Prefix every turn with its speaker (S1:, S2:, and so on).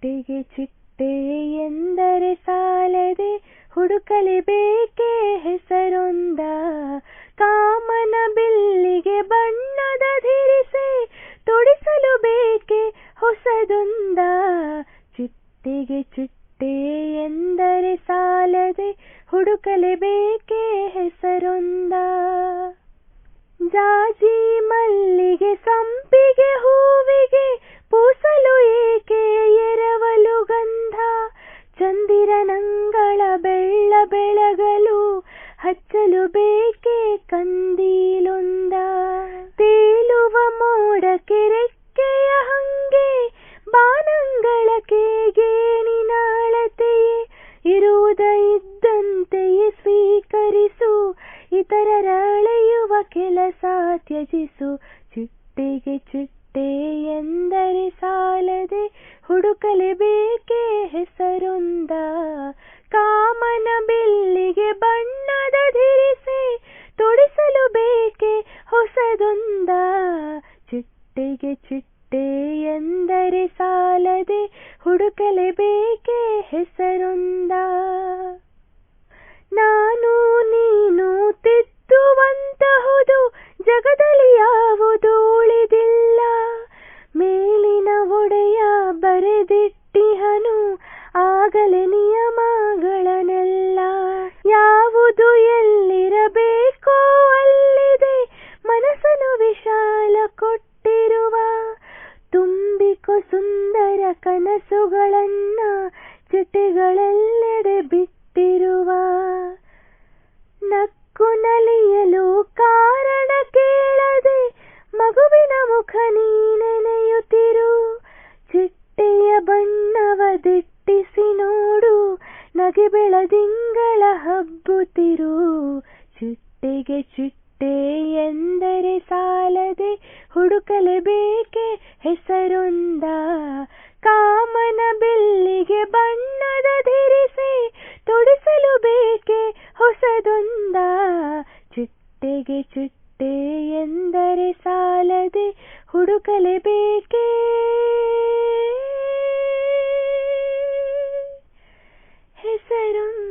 S1: ಚಿಟ್ಟೆಗೆ ಚಿಟ್ಟೆ ಎಂದರೆ ಸಾಲದೆ ಹುಡುಕಲೇಬೇಕೆ ಹೆಸರೊಂದ. ಕಾಮನ ಬಿಲ್ಲಿಗೆ ಬಣ್ಣದ ಧಿರಿಸೆ ತೊಡಿಸಲು ಬೇಕೆ ಹೊಸದೊಂದ. ಚಿಟ್ಟೆಗೆ ಚಿಟ್ಟೆ ಎಂದರೆ ಸಾಲದೆ ಹುಡುಕಲೇಬೇಕೆ ಹೆಸರೊಂದ. ಜಾಜಿ ಮಲ್ಲಿಗೆ ಸಂಪಿಗೆ ಹೂವಿಗೆ ಪೂಸಲು ಏಕೆ ಎರವಲು ಗಂಧ. ಚಂದಿರನಂಗಳ ಬೆಳ್ಳ ಬೆಳಗಲು ಹಚ್ಚಲು ಬೇಕೆ ಕಂದೀಲೊಂದ. ತೇಲುವ ಮೋಡಕ್ಕೆ ರೆಕ್ಕೆಯ ಹಂಗೆ ಬಾನಂಗಳಕ್ಕೆ ಗೇಣಿನ ಅಳತೆಯೇ ಇರುವುದ ಇದ್ದಂತೆಯೇ ಸ್ವೀಕರಿಸು. ಇತರರ ಅಳೆಯುವ ಕೆಲಸ ತ್ಯಜಿಸು. ಚಿಟ್ಟೆಗೆ ಚಿಟ್ಟೆ ಎಂದರೆ ಸಾಲದೆ ಹುಡುಕಲೇಬೇಕೆ ಹೆಸರೊಂದ. ಕಾಮನ ಬಿಲ್ಲಿಗೆ ಬಣ್ಣದ ಧಿರಿಸೆ ತೊಡಿಸಲು ಬೇಕೆ ಹೊಸದೊಂದ. ಚಿಟ್ಟೆಗೆ ಚಿಟ್ಟೆ ಎಂದರೆ ಸಾಲದೆ ಹುಡುಕಲೇಬೇಕೆ ಹೆಸರೊಂದ. ನಾನು ನೀನು ತಿದ್ದುವಂತಹುದು ಜಗದಲ್ಲಿ ಯಾವುದು ಉಳಿದಿಲ್ಲ. ಮೇಲಿನ ಒಡೆಯ ಬರೆದಿಟ್ಟಿಹನು ಆಗಲೇ ನಿಯಮಗಳನ್ನೆಲ್ಲ. ಯಾವುದು ಎಲ್ಲಿರಬೇಕೋ ಅಲ್ಲಿದೆ ಮನಸ್ಸನ್ನು ವಿಶಾಲ ಕೊಟ್ಟಿರುವ. ತುಂಬಿಕೊ ಸುಂದರ ಕನಸುಗಳನ್ನ ಚಿಟ್ಟೆಗಳೆಲ್ಲೆಡೆ ಬಿಟ್ಟಿರುವ. ನಕ್ಕು ನಲಿಯಲು ಕಾರಣ ಕೇಳದೆ ಮಗುವಿನ ಮುಖ ನೀನೆನೆಯುತ್ತಿರು. ಚಿಟ್ಟೆಯ ಬಣ್ಣವ ದಿಟ್ಟಿಸಿ ನೋಡು ನಗೆ ಬೆಳದಿಂಗಳ ಹಬ್ಬುತ್ತಿರು. ಚಿಟ್ಟೆಗೆ ಚಿಟ್ಟೆ ಎಂದರೆ ಸಾಲದೆ ಹುಡುಕಲೇಬೇಕೆ ಹೆಸರೊಂದ. ಕಾಮನ ಬಿಲ್ಲಿಗೆ ಬಣ್ಣದ ಧಿರಿಸೆ ತೊಡಿಸಲು ಬೇಕೆ ಹೊಸದೊಂದ. ಚಿಟ್ಟೆಗೆ ಚಿಟ್ಟೆ ಎಂದರೆ ಸಾಲದೆ ಹುಡುಕಲೇಬೇಕೆ ಹೆಸರೊಂದ.